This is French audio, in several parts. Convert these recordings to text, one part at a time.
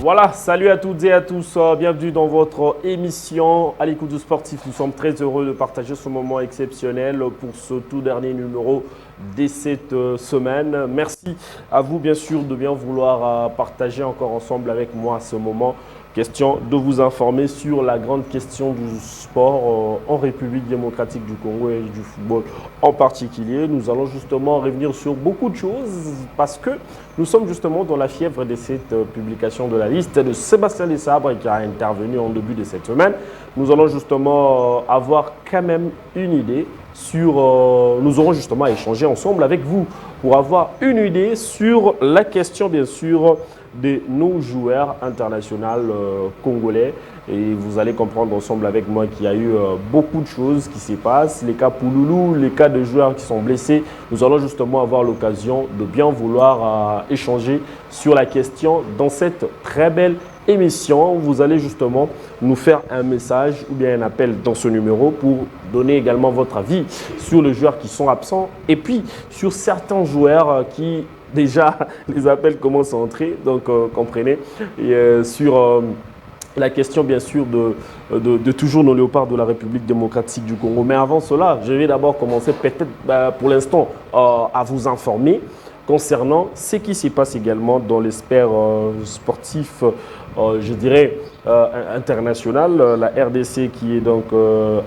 Voilà, salut à toutes et à tous, bienvenue dans votre émission à l'écoute du sportif. Nous sommes très heureux de partager ce moment exceptionnel pour ce tout dernier numéro de cette semaine. Merci à vous bien sûr de bien vouloir partager encore ensemble avec moi ce moment. Question de vous informer sur la grande question du sport en République démocratique du Congo et du football en particulier. Nous allons justement revenir sur beaucoup de choses parce que nous sommes justement dans la fièvre de cette publication de la liste de Sébastien Desabre qui a intervenu en début de cette semaine. Nous allons justement avoir quand même une idée sur... nous aurons justement échangé ensemble avec vous pour avoir une idée sur la question bien sûr de nos joueurs internationaux congolais. Et vous allez comprendre ensemble avec moi qu'il y a eu beaucoup de choses qui se passent. Les cas Pouloulou, les cas de joueurs qui sont blessés. Nous allons justement avoir l'occasion de bien vouloir échanger sur la question dans cette très belle émission. Vous allez justement nous faire un message ou bien un appel dans ce numéro pour donner également votre avis sur les joueurs qui sont absents et puis sur certains joueurs qui... Déjà, les appels commencent à entrer, donc comprenez. Et, sur la question, bien sûr, de toujours nos léopards de la République démocratique du Congo. Mais avant cela, je vais d'abord commencer peut-être pour l'instant à vous informer concernant ce qui se passe également dans l'espère sportif, je dirais, international. La RDC qui est donc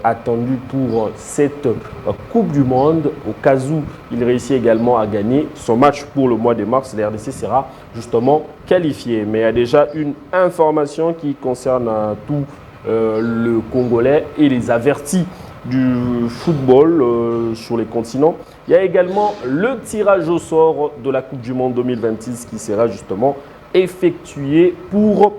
attendue pour cette Coupe du Monde. Au cas où il réussit également à gagner son match pour le mois de mars, la RDC sera justement qualifiée. Mais il y a déjà une information qui concerne tout le Congolais et les avertis du football sur les continents. Il y a également le tirage au sort de la Coupe du Monde 2026 qui sera justement effectué pour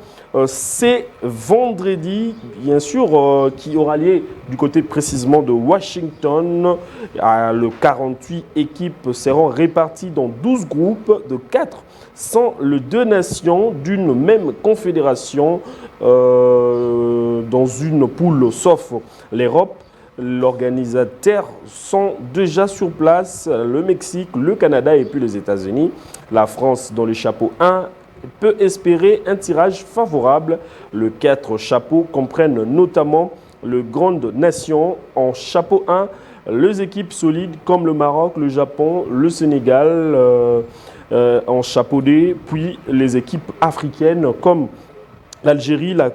c'est vendredi, bien sûr, qui aura lieu du côté précisément de Washington. Le 48 équipes seront réparties dans 12 groupes de 4 sans les 2 nations d'une même confédération dans une poule sauf l'Europe. L'organisateur sont déjà sur place, le Mexique, le Canada et puis les États-Unis. La France dans le chapeau 1 peut espérer un tirage favorable. Les 4 chapeaux comprennent notamment les grandes nations en chapeau 1, les équipes solides comme le Maroc, le Japon, le Sénégal en chapeau 2, puis les équipes africaines comme l'Algérie, la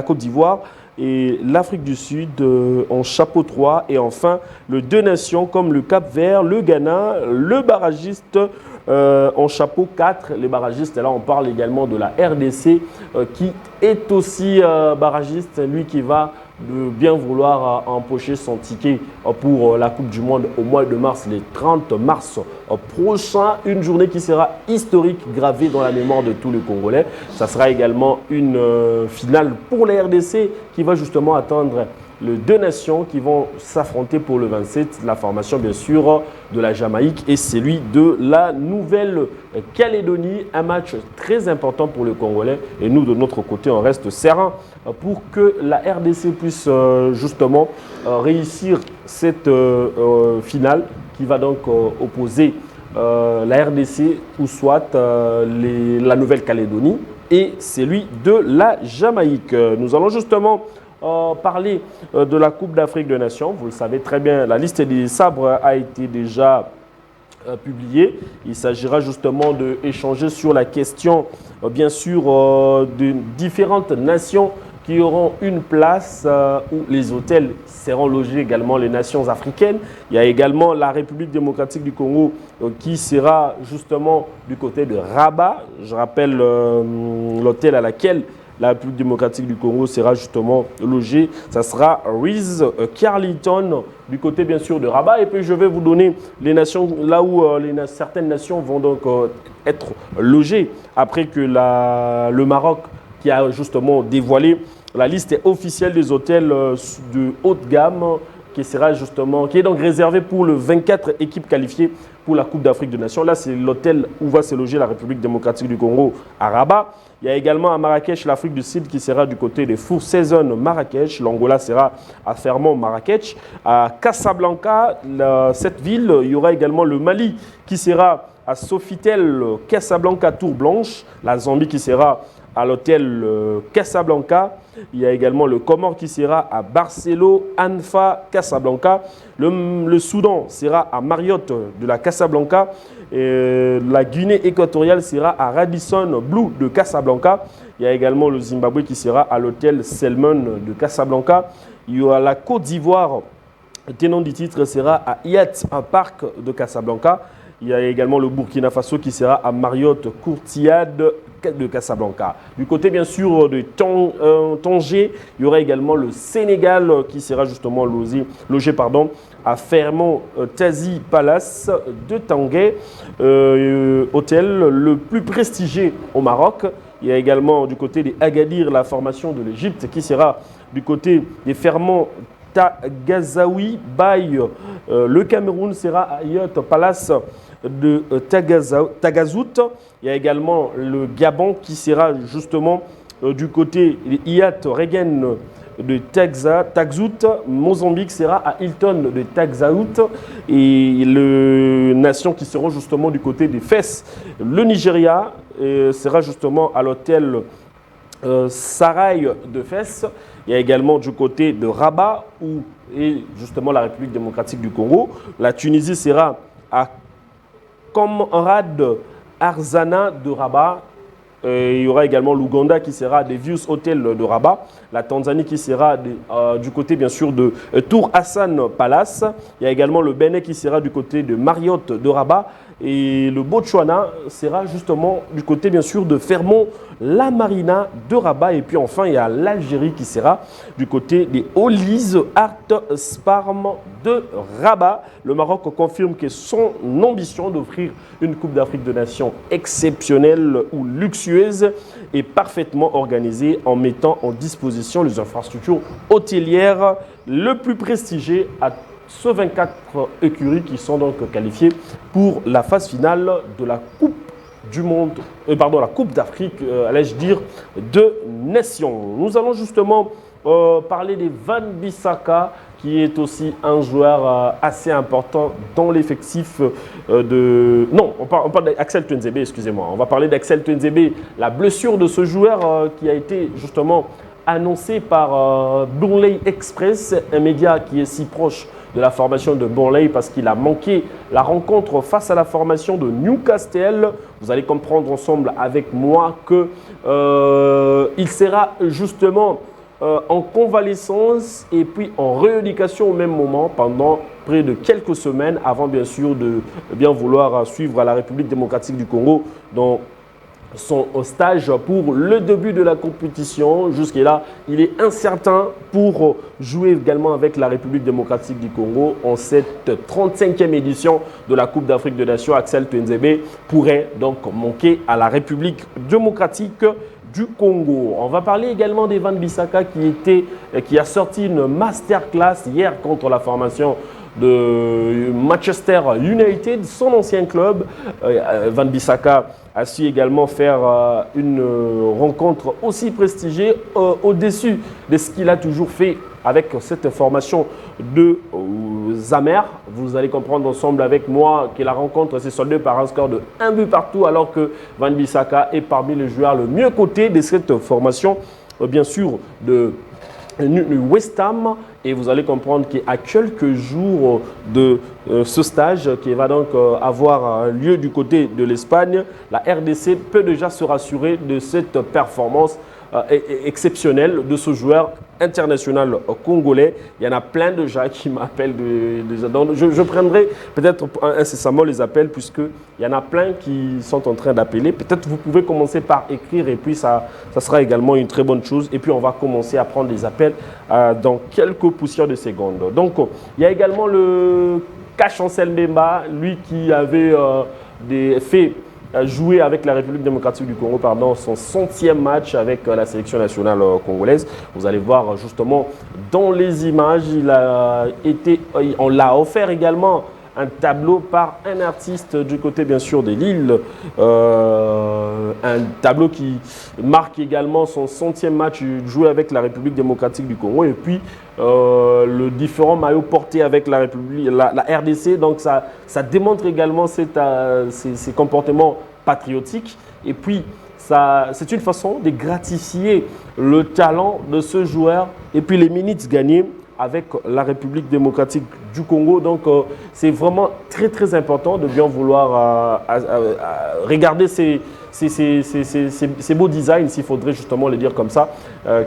Côte d'Ivoire et l'Afrique du Sud en chapeau 3 et enfin les 2 nations comme le Cap-Vert, le Ghana, le barragiste en chapeau 4. Les barragistes, là on parle également de la RDC qui est aussi barragiste, lui qui va de bien vouloir empocher son ticket pour la Coupe du Monde au mois de mars, le 30 mars prochain. Une journée qui sera historique, gravée dans la mémoire de tous les Congolais. Ça sera également une finale pour la RDC qui va justement attendre les 2 nations qui vont s'affronter pour le 27. La formation, bien sûr, de la Jamaïque et celui de la Nouvelle-Calédonie. Un match très important pour les Congolais. Et nous, de notre côté, on reste serein pour que la RDC puisse justement réussir cette finale qui va donc opposer la RDC ou soit la Nouvelle-Calédonie et celui de la Jamaïque. Nous allons justement parler de la Coupe d'Afrique des Nations. Vous le savez très bien, la liste des sabres a été déjà publiée. Il s'agira justement d'échanger sur la question, bien sûr, de différentes nations qui auront une place où les hôtels seront logés également les nations africaines. Il y a également la République démocratique du Congo qui sera justement du côté de Rabat. Je rappelle l'hôtel à laquelle la République démocratique du Congo sera justement logée. Ça sera Ritz Carlton du côté bien sûr de Rabat. Et puis je vais vous donner les nations là où certaines nations vont donc être logées après que le Maroc qui a justement dévoilé la liste officielle des hôtels de haute gamme qui est donc réservé pour les 24 équipes qualifiées pour la Coupe d'Afrique des Nations. Là, c'est l'hôtel où va se loger la République démocratique du Congo à Rabat. Il y a également à Marrakech l'Afrique du Sud qui sera du côté des Four Seasons Marrakech. L'Angola sera à Fermont Marrakech. À Casablanca, cette ville, il y aura également le Mali qui sera à Sofitel Casablanca Tour Blanche. La Zambie qui sera à l'hôtel Casablanca. Il y a également le Comore qui sera à Barcelo Anfa Casablanca. Le Soudan sera à Marriott de la Casablanca. La Guinée équatoriale sera à Radisson Blu de Casablanca. Il y a également le Zimbabwe qui sera à l'hôtel Selman de Casablanca. Il y aura la Côte d'Ivoire, le tenant du titre sera à Hyatt Park de Casablanca. Il y a également le Burkina Faso qui sera à Marriott Courtyard de Casablanca. Du côté bien sûr de Tanger, il y aura également le Sénégal qui sera justement logé à Fairmont Tazi Palace de Tanguay, hôtel le plus prestigieux au Maroc. Il y a également du côté des Agadir la formation de l'Égypte qui sera du côté des Fairmont Tagazaoui Bay. Le Cameroun sera à Yacht Palace de Tagazout. Il y a également le Gabon qui sera justement du côté des Yacht Regen de Tagzout. Mozambique sera à Hilton de Tagzout. Et les nations qui seront justement du côté des Fès. Le Nigeria sera justement à l'hôtel Sarai de Fès. Il y a également du côté de Rabat, où est justement la République démocratique du Congo. La Tunisie sera à Comrade Arzana de Rabat. Il y aura également l'Ouganda qui sera des Views Hotel de Rabat. La Tanzanie qui sera du côté bien sûr de Tour Hassan Palace. Il y a également le Bénin qui sera du côté de Marriott de Rabat. Et le Botswana sera justement du côté bien sûr de Fairmont La Marina de Rabat. Et puis enfin il y a l'Algérie qui sera du côté des Olise Art Sparm de Rabat. Le Maroc confirme que son ambition d'offrir une Coupe d'Afrique de Nations exceptionnelle ou luxueuse est parfaitement organisée en mettant en disposition les infrastructures hôtelières le plus prestigieuses à ce 24 écuries qui sont donc qualifiées pour la phase finale de la Coupe du Monde, la Coupe d'Afrique, allais-je dire, de Nations. Nous allons justement parler des Van Bissaka, qui est aussi un joueur assez important dans l'effectif de... Non, on parle d'Axel Tuanzebe, excusez-moi. On va parler d'Axel Tuanzebe, la blessure de ce joueur qui a été justement annoncé par Burnley Express, un média qui est si proche de la formation de Burnley parce qu'il a manqué la rencontre face à la formation de Newcastle. Vous allez comprendre ensemble avec moi qu'il sera justement en convalescence et puis en rééducation au même moment pendant près de quelques semaines avant bien sûr de bien vouloir suivre la République démocratique du Congo dans son stage pour le début de la compétition. Jusqu'à-là, il est incertain pour jouer également avec la République démocratique du Congo en cette 35e édition de la Coupe d'Afrique des Nations. Axel Tuanzebe pourrait donc manquer à la République démocratique du Congo. On va parler également d'Van Bissaka qui a sorti une masterclass hier contre la formation de Manchester United, son ancien club. Van Bissaka a su également faire une rencontre aussi prestigieuse au-dessus de ce qu'il a toujours fait avec cette formation de Zamer. Vous allez comprendre ensemble avec moi que la rencontre s'est soldée par un score de 1 but partout alors que Van Bissaka est parmi les joueurs le mieux cotés de cette formation, bien sûr, de West Ham. Et vous allez comprendre qu'à quelques jours de ce stage qui va donc avoir lieu du côté de l'Espagne, la RDC peut déjà se rassurer de cette performance exceptionnelle de ce joueur international congolais. Il y en a plein de gens qui m'appellent. Je prendrai peut-être incessamment les appels puisqu'il y en a plein qui sont en train d'appeler. Peut-être vous pouvez commencer par écrire et puis ça sera également une très bonne chose. Et puis on va commencer à prendre des appels dans quelques poussières de secondes. Donc il y a également le Chancel Mbemba, lui qui avait joué avec la République démocratique du Congo son 100e match avec la sélection nationale congolaise. Vous allez voir justement dans les images, on l'a offert également un tableau par un artiste du côté bien sûr de Lille. Un tableau qui marque également son 100e match joué avec la République démocratique du Congo et puis le différent maillot porté avec la RDC. Donc ça démontre également ces comportements patriotiques. Et puis c'est une façon de gratifier le talent de ce joueur et puis les minutes gagnées avec la République démocratique du Congo. Donc, c'est vraiment très, très important de bien vouloir regarder ces beaux designs, s'il faudrait justement le dire comme ça,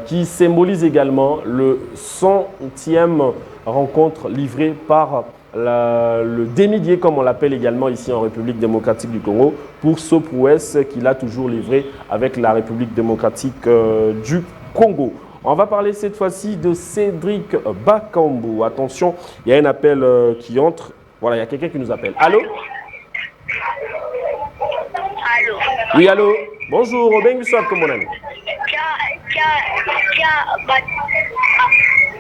qui symbolisent également le 100e rencontre livrée par le demi-dié, comme on l'appelle également ici en République démocratique du Congo, pour ce prouesse qu'il a toujours livré avec la République démocratique du Congo. On va parler cette fois-ci de Cédric Bakambu. Attention, il y a un appel qui entre. Voilà, il y a quelqu'un qui nous appelle. Allô? Allô? Oui, allô? Bonjour, Robin Bissouab, comme on aime.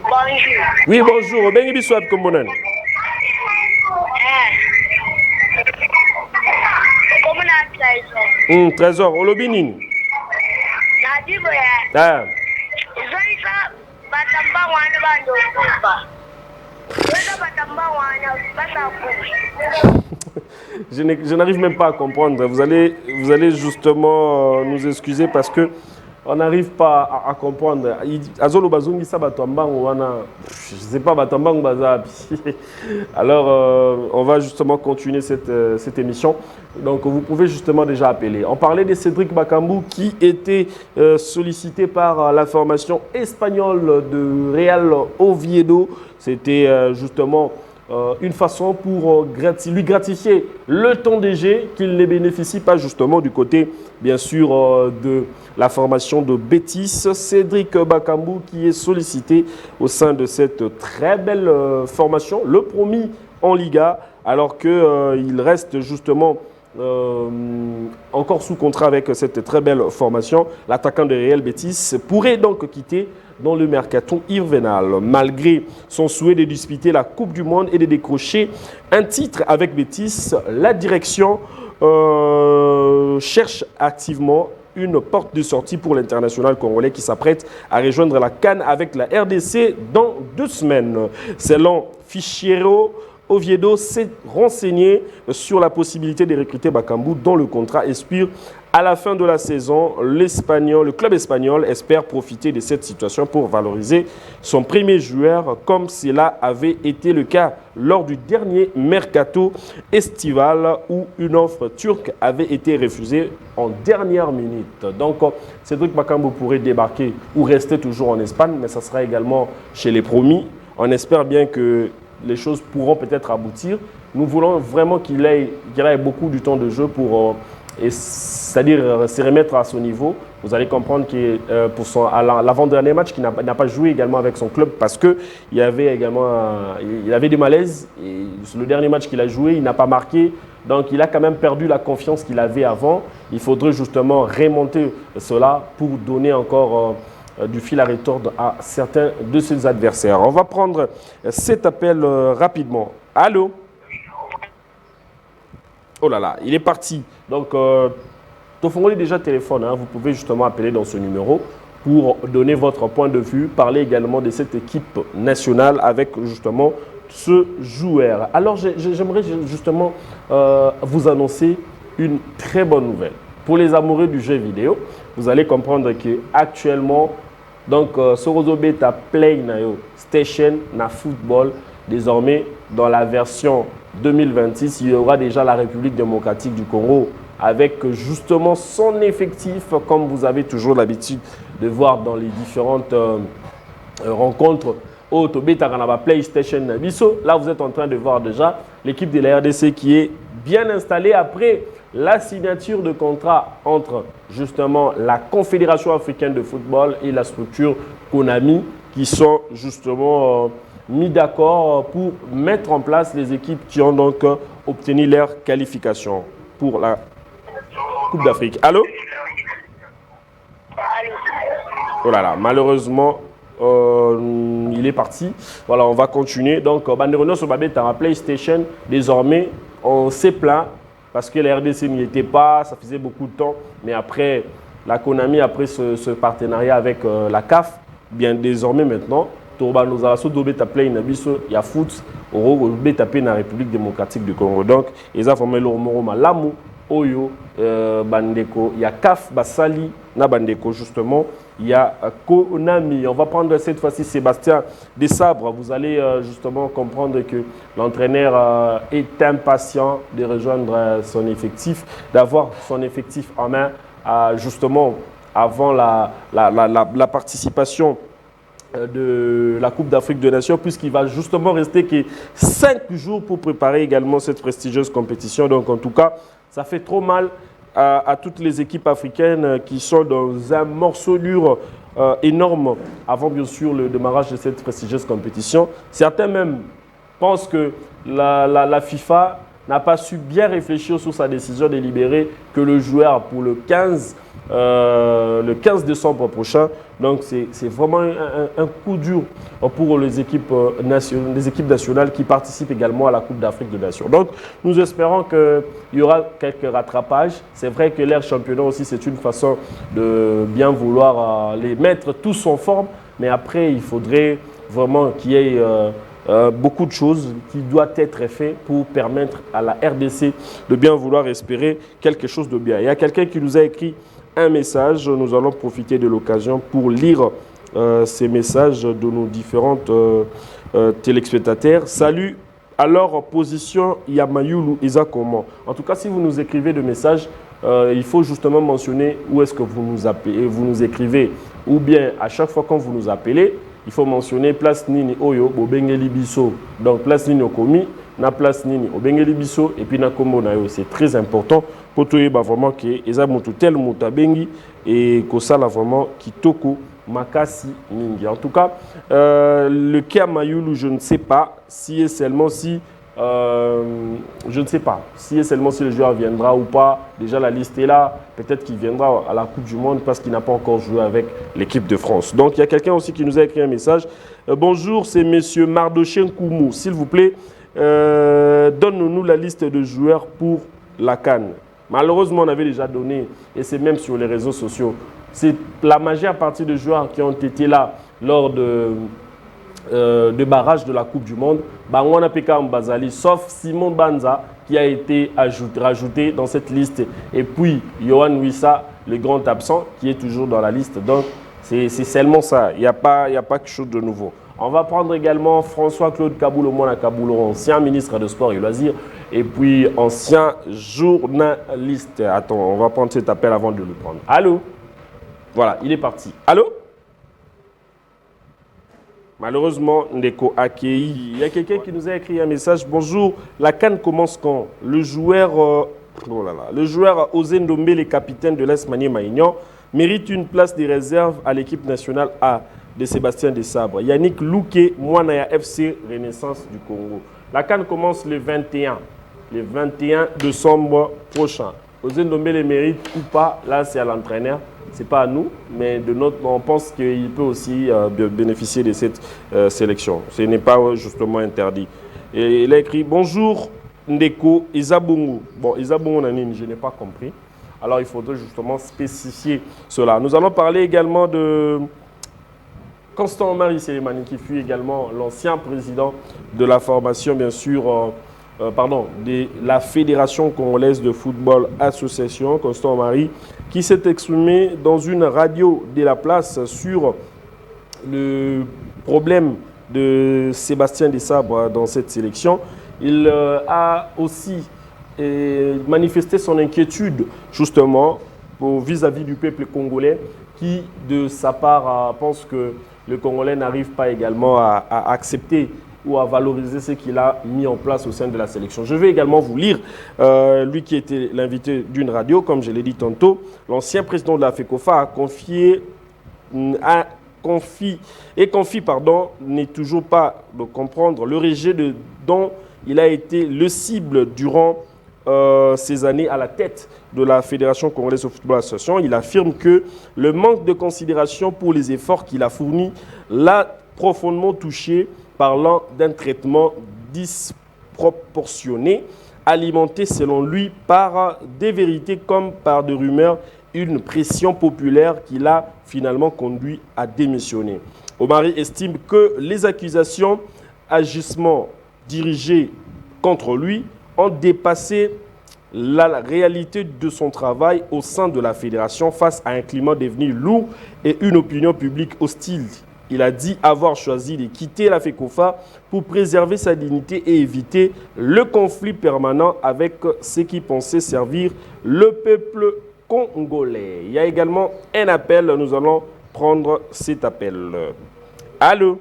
Bonjour. Oui, bonjour, Robin Bissouab, comme on aime. Comment on a 13 ans? Trésor, Olobinin. Nadibo ya. Ah. Zoisa batamba wana bando kuba. Zoisa batamba wana basa kuba. Je n'arrive même pas à comprendre. Vous allez justement nous excuser parce que on n'arrive pas à comprendre. Azolo bazungi sa batambango wana. Je sais pas batambango bazabi. Alors on va justement continuer cette émission. Donc vous pouvez justement déjà appeler. On parlait de Cédric Bakambu qui était sollicité par la formation espagnole de Real Oviedo. C'était justement une façon pour lui gratifier le temps de jeu qu'il ne bénéficie pas justement du côté, bien sûr, de la formation de Betis. Cédric Bakambu qui est sollicité au sein de cette très belle formation, le promis en Liga, alors qu'il reste justement encore sous contrat avec cette très belle formation. L'attaquant de Real Betis pourrait donc quitter dans le mercato hivernal. Malgré son souhait de disputer la Coupe du Monde et de décrocher un titre avec Betis, la direction cherche activement une porte de sortie pour l'international congolais qui s'apprête à rejoindre la CAN avec la RDC dans 2 semaines. Selon Fichiero, Oviedo s'est renseigné sur la possibilité de recruter Bakambu dont le contrat expire à la fin de la saison. Le club espagnol espère profiter de cette situation pour valoriser son premier joueur comme cela avait été le cas lors du dernier mercato estival où une offre turque avait été refusée en dernière minute. Donc Cédric Bakambu pourrait débarquer ou rester toujours en Espagne, mais ça sera également chez les promis. On espère bien que les choses pourront peut-être aboutir. Nous voulons vraiment qu'il ait beaucoup du temps de jeu pour c'est-à-dire se remettre à son niveau. Vous allez comprendre que pour l'avant-dernier match, qu'il n'a pas joué également avec son club parce qu'il y avait également il avait des malaises. Et sur le dernier match qu'il a joué, il n'a pas marqué. Donc il a quand même perdu la confiance qu'il avait avant. Il faudrait justement remonter cela pour donner encore du fil à retordre à certains de ses adversaires. On va prendre cet appel rapidement. Allô? Oh là là, il est parti. Donc, Tofongoli déjà téléphone. Vous pouvez justement appeler dans ce numéro pour donner votre point de vue, parler également de cette équipe nationale avec justement ce joueur. Alors, j'aimerais justement vous annoncer une très bonne nouvelle. Pour les amoureux du jeu vidéo, vous allez comprendre qu'actuellement, donc, Sorozo Beta Play Station na Football, désormais dans la version 2026, il y aura déjà la République démocratique du Congo avec justement son effectif, comme vous avez toujours l'habitude de voir dans les différentes rencontres. PlayStation. Là, vous êtes en train de voir déjà l'équipe de la RDC qui est bien installée après la signature de contrat entre justement la Confédération africaine de football et la structure Konami qui sont justement mis d'accord pour mettre en place les équipes qui ont donc obtenu leur qualification pour la Coupe d'Afrique. Allô? Oh là là, malheureusement, il est parti. Voilà, on va continuer. Donc, Banderono Sobabé à PlayStation, désormais, on s'est plaint parce que la RDC n'y était pas, ça faisait beaucoup de temps. Mais après, la Konami, après ce partenariat avec la CAF, bien désormais maintenant, Toba nous a soudobé tapé une abisso, il y a foot, au Beta na République démocratique du Congo. Donc, ils ont formé leur Moroma Lamu Oyo, Bandeko, il y a CAF, Basali, na Bandeko, justement, il y a Konami. On va prendre cette fois-ci Sébastien Desabre. Vous allez justement comprendre que l'entraîneur est impatient de rejoindre son effectif, d'avoir son effectif en main, justement, avant la participation de la Coupe d'Afrique des Nations, puisqu'il va justement rester que 5 jours pour préparer également cette prestigieuse compétition. Donc en tout cas, ça fait trop mal à toutes les équipes africaines qui sont dans un morceau dur énorme avant bien sûr le démarrage de cette prestigieuse compétition. Certains même pensent que la FIFA n'a pas su bien réfléchir sur sa décision de libérer que le joueur pour le 15 décembre prochain. Donc c'est vraiment un coup dur pour les équipes nationales qui participent également à la Coupe d'Afrique des Nations. Donc nous espérons qu'il y aura quelques rattrapages. C'est vrai que leur championnat aussi, c'est une façon de bien vouloir les mettre tous en forme, mais après il faudrait vraiment qu'il y ait beaucoup de choses qui doivent être faites pour permettre à la RDC de bien vouloir espérer quelque chose de bien. Il y a quelqu'un qui nous a écrit un message. Nous allons profiter de l'occasion pour lire ces messages de nos différentes téléspectateurs. Salut, alors position Yamayulu Isa comment? En tout cas, si vous nous écrivez de messages, il faut justement mentionner où est-ce que vous nous appelez, vous nous écrivez, ou bien à chaque fois quand vous nous appelez, il faut mentionner place nini oyo bobengeli biso. Donc place nini okomi na place nini obengeli biso et puis na kombo na yo. C'est très important pour toi vraiment que eza mutu tel mutu bengi et que ça là vraiment kitoko makasi mingi. En tout cas, le cas Mayulu, je ne sais pas si est seulement si je ne sais pas si est seulement si le joueur viendra ou pas. Déjà la liste est là. Peut-être qu'il viendra à la Coupe du Monde parce qu'il n'a pas encore joué avec l'équipe de France. Donc il y a quelqu'un aussi qui nous a écrit un message. Bonjour, c'est monsieur Mardochen Koumou. S'il vous plaît, donne-nous la liste de joueurs pour la CAN. Malheureusement, on avait déjà donné, et c'est même sur les réseaux sociaux. C'est la majeure partie de joueurs qui ont été là lors de barrage de la Coupe du Monde. Bangwana Peka Mbazali, sauf Simon Banza qui a été rajouté dans cette liste. Et puis, Yohan Wissa, le grand absent, qui est toujours dans la liste. Donc, c'est seulement ça. Il n'y a pas quelque chose de nouveau. On va prendre également François-Claude Kaboulou, Mona Kaboulou, ancien ministre de Sport et Loisirs, et puis ancien journaliste. Attends, on va prendre cet appel avant de le prendre. Allô? Voilà, il est parti. Allô? Malheureusement, Ndeko Akei. Il y a quelqu'un qui nous a écrit un message. Bonjour, la CAN commence quand? Le joueur Osé Ndombele, capitaine de l'AS Maniema-Aignan, mérite une place des réserves à l'équipe nationale A de Sébastien Desabre. Yannick Louké, Mouanaya FC, Renaissance du Congo. La CAN commence le 21 décembre prochain. Osé Ndombele mérite ou pas, là c'est à l'entraîneur. Ce n'est pas à nous, mais on pense qu'il peut aussi bénéficier de cette sélection. Ce n'est pas justement interdit. Et il a écrit « Bonjour Ndeko Isabungu ». Bon, Isabungu, je n'ai pas compris. Alors il faudrait justement spécifier cela. Nous allons parler également de Constant Marie Sélémani, qui fut également l'ancien président de la formation, bien sûr, de la Fédération congolaise de football association, Constant Marie, qui s'est exprimé dans une radio de la place sur le problème de Sébastien Desabre dans cette sélection. Il a aussi manifesté son inquiétude justement vis-à-vis du peuple congolais qui, de sa part, pense que le Congolais n'arrive pas également à accepter ou à valoriser ce qu'il a mis en place au sein de la sélection. Je vais également vous lire, lui qui était l'invité d'une radio, comme je l'ai dit tantôt, l'ancien président de la FECOFA n'est toujours pas de comprendre le rejet dont il a été le cible durant ces années à la tête de la Fédération congolaise de football association. Il affirme que le manque de considération pour les efforts qu'il a fournis l'a profondément touché, parlant d'un traitement disproportionné, alimenté selon lui par des vérités comme par des rumeurs, une pression populaire qui l'a finalement conduit à démissionner. Omari estime que les accusations, agissements dirigés contre lui ont dépassé la réalité de son travail au sein de la fédération face à un climat devenu lourd et une opinion publique hostile. Il a dit avoir choisi de quitter la FECOFA pour préserver sa dignité et éviter le conflit permanent avec ceux qui pensaient servir le peuple congolais. Il y a également un appel, nous allons prendre cet appel. Allô?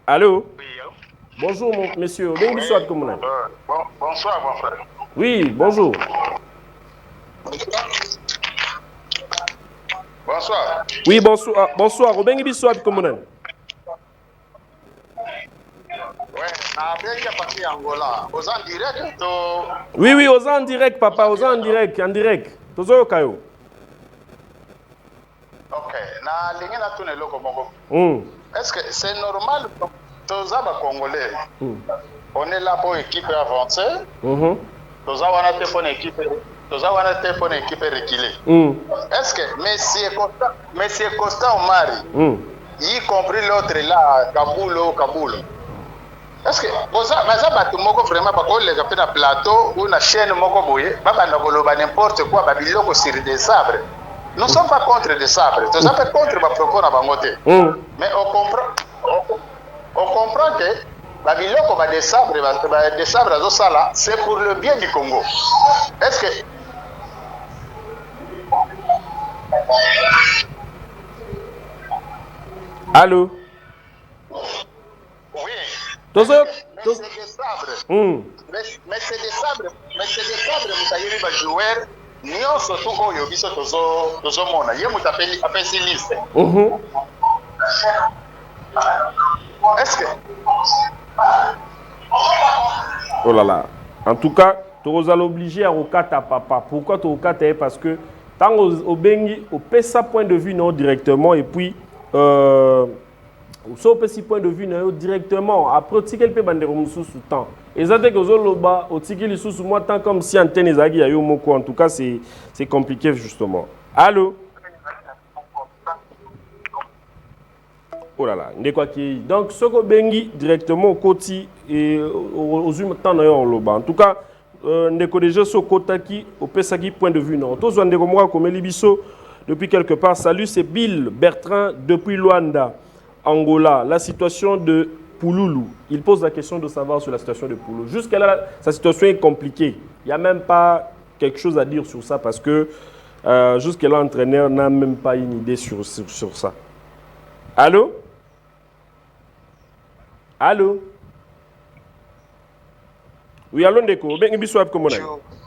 Allô? Oui, allô? Bonjour, monsieur. Bonsoir, mon frère. Oui, bonjour. Bonsoir. Oui, bonsoir. Bonsoir. Obengi Bissoat Komunan. Ouais, na parti Angola. Aux en direct Oui, oui, aux en direct, papa. Aux en direct. En direct. Tozo Kayo. Ok. Na lingi na tune loko moko. Est-ce que c'est normal toza ba Congolais? On est là pour équipe avancer. Toza wana te pour équipe. Toza wana te pour équipe reculer. Est-ce que Monsieur Costa Omari, y compris l'autre là, Kaboul. Est-ce que mais ça batu moko vraiment pas qu'on les appelle na plateau ou na chaîne moko boye, baba na koloba n'importe quoi ba biloko sur des sabres. Nous ne sommes pas contre des sabres, nous sommes pas contre ba propos na bangote. Mais on comprend que ba biloko ba des sabres azo sala, c'est pour le bien du Congo. Est-ce que Allô? oui. Mais c'est des sabres. Mais c'est des sabres, vous savez, les joueurs, nous surtout oyo biso tozo mona. Ye muta apesi liste. Est-ce que oh là là. En tout cas, tu es obligé à Okata papa. Pourquoi tu Okata? Parce que tant au Bengi, au PESA point de vue non directement et puis au petit point de vue non directement. Après, tu peux bander sous temps. Et ça fait que Zoloba, au Tikili sous moi tant comme si antenne ezagi ayo moko. En tout cas, c'est compliqué justement. Allô? Oh là là, donc ce que Bengi directement au côté et aux temps loba. En tout cas, ndeko déjà ce côté au Pesaki point de vue non. Tous ndeko moi comme Libiso depuis quelque part. Salut, c'est Bill Bertrand depuis Luanda, Angola. La situation de Pouloulou. Il pose la question de savoir sur la situation de Pouloulou. Jusqu'à là, sa situation est compliquée. Il n'y a même pas quelque chose à dire sur ça parce que jusqu'à là, l'entraîneur n'a même pas une idée sur ça. Allô? Allô? Oui, allô Ndeko.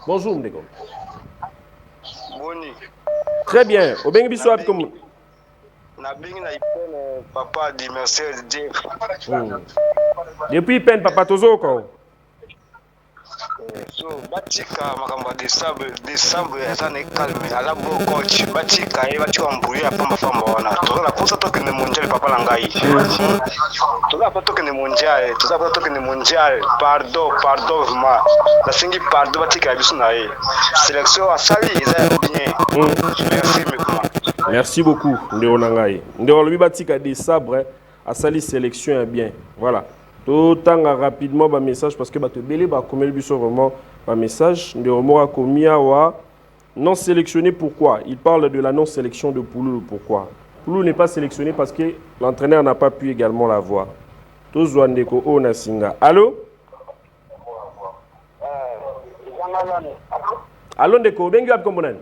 Bonjour Ndeko. Boni. Très bien. Obengi Biswap comme Na bingi na ipene papa di Mercedes Jeff. Depuis peine papa tozo ko. So batika makamba décembre eza ne calme ala bo coach batika e batika mbuya pamba famba wana toza posa toke ne mondial papa la ngai toza pa toke ne mondial pardon vraiment la singi pardon batika biso na e sélection asali eza bien. Merci beaucoup Ndeo Nangai. Ndeo lobi batika décembre asali sélection est bien. Voilà. Tout temps rapidement un message parce que te belé ba comme le vraiment un message de Romora Komia wa non sélectionné. Pourquoi? Il parle de la non sélection de Pouloulou. Pourquoi? Pouloulou n'est pas sélectionné parce que l'entraîneur n'a pas pu également la voir. Tous Wandeko o Nasinga. Allô? Allô Ndeko, bengi ap kombonan?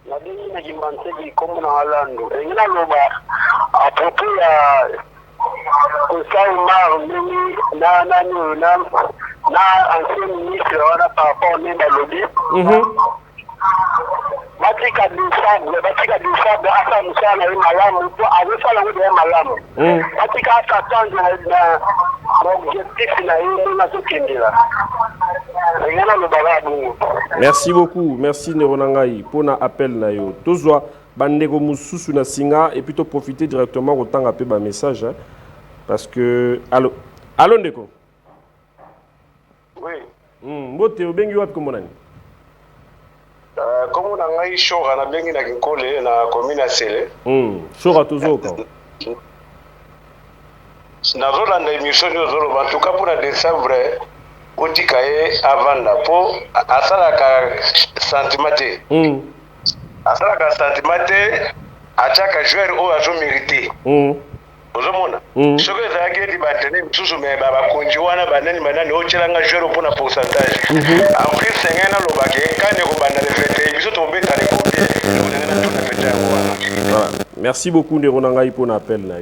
Na bingi na jimbantegi komo na Alando. Engina loba à propos ya Conseil Mar na ancien ministre wana par rapport à lobby. Batika du sable asa musana ni malamu to avefala ngode malamu. Batika asa tanzo na objectif na yeye na sokendela. Engana lo balabu. Merci beaucoup. Merci Neronangai pour na appel na yo. Tozwa bandeko mususu na singa et plutôt profiter directement autant appeler ba message hein, parce que allô Ndeko. Oui. Mbote obengi wapi komonani? Comme on a eu chaud à la bengi na Kinkole na commune à Sele. Chaud à toujours quand. Na zolanda émission zolo en tout cas pour la décembre otika ye avanda po asalaka sentiment te asalaka sentiment te atiaka joueur oyo azomérite ozomona soki ezalaki eti batene misusu me bakonzi wana banani otyelanga joueur mpona pourcentage en plus senge nalobaki kane kobanda le fete biso tobeta le combien ondenge na tuna fete yango wana. Merci beaucoup Ndero na ngai mpona appel na yo.